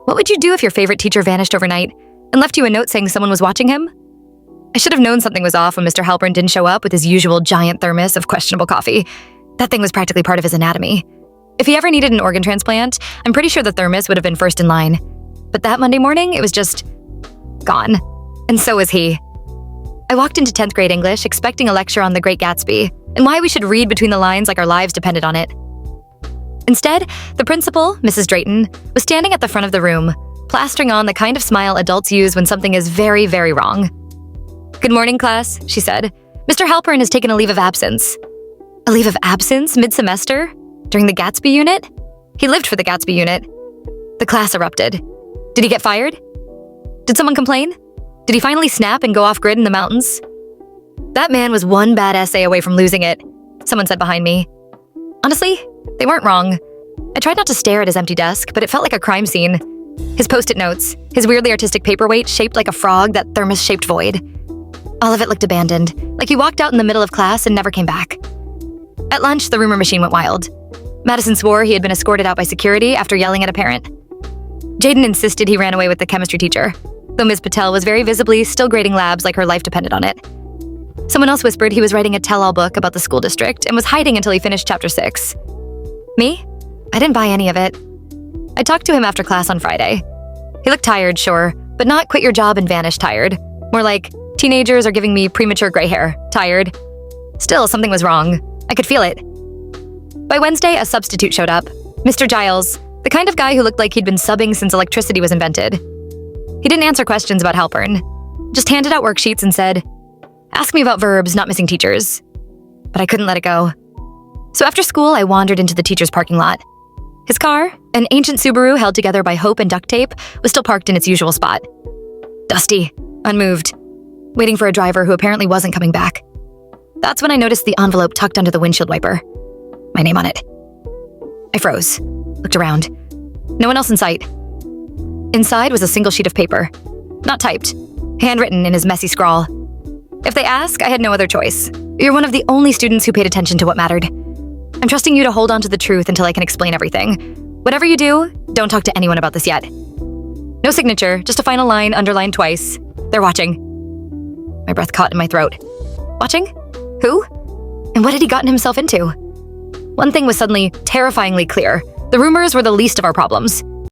What would you do if your favorite teacher vanished overnight and left you a note saying someone was watching him? I should have known something was off when Mr. Halpern didn't show up with his usual giant thermos of questionable coffee. That thing was practically part of his anatomy. If he ever needed an organ transplant, I'm pretty sure the thermos would have been first in line. But that Monday morning, it was just gone. And so was he. I walked into 10th grade English expecting a lecture on The Great Gatsby and why we should read between the lines like our lives depended on it. Instead, the principal, Mrs. Drayton, was standing at the front of the room, plastering on the kind of smile adults use when something is very, very wrong. "Good morning, class," she said. "Mr. Halpern has taken a leave of absence." A leave of absence mid-semester? During the Gatsby unit? He lived for the Gatsby unit. The class erupted. Did he get fired? Did someone complain? Did he finally snap and go off-grid in the mountains? That man was one bad essay away from losing it, someone said behind me. Honestly, they weren't wrong. I tried not to stare at his empty desk, but it felt like a crime scene. His post-it notes, his weirdly artistic paperweight shaped like a frog, that thermos-shaped void. All of it looked abandoned, like he walked out in the middle of class and never came back. At lunch, the rumor machine went wild. Madison swore he had been escorted out by security after yelling at a parent. Jaden insisted he ran away with the chemistry teacher, though Ms. Patel was very visibly still grading labs like her life depended on it. Someone else whispered he was writing a tell-all book about the school district and was hiding until he finished chapter 6. Me? I didn't buy any of it. I talked to him after class on Friday. He looked tired, sure, but not quit your job and vanish tired. More like, teenagers are giving me premature gray hair, tired. Still, something was wrong. I could feel it. By Wednesday, a substitute showed up. Mr. Giles, the kind of guy who looked like he'd been subbing since electricity was invented. He didn't answer questions about Halpern, just handed out worksheets and said, "Ask me about verbs, not missing teachers." But I couldn't let it go. So after school, I wandered into the teacher's parking lot. His car, an ancient Subaru held together by hope and duct tape, was still parked in its usual spot. Dusty, unmoved, waiting for a driver who apparently wasn't coming back. That's when I noticed the envelope tucked under the windshield wiper. My name on it. I froze, looked around. No one else in sight. Inside was a single sheet of paper. Not typed, handwritten in his messy scrawl. If they ask, I had no other choice. You're one of the only students who paid attention to what mattered. I'm trusting you to hold on to the truth until I can explain everything. Whatever you do, don't talk to anyone about this yet. No signature, just a final line underlined twice. They're watching. My breath caught in my throat. Watching? Who? And what had he gotten himself into? One thing was suddenly terrifyingly clear. The rumors were the least of our problems.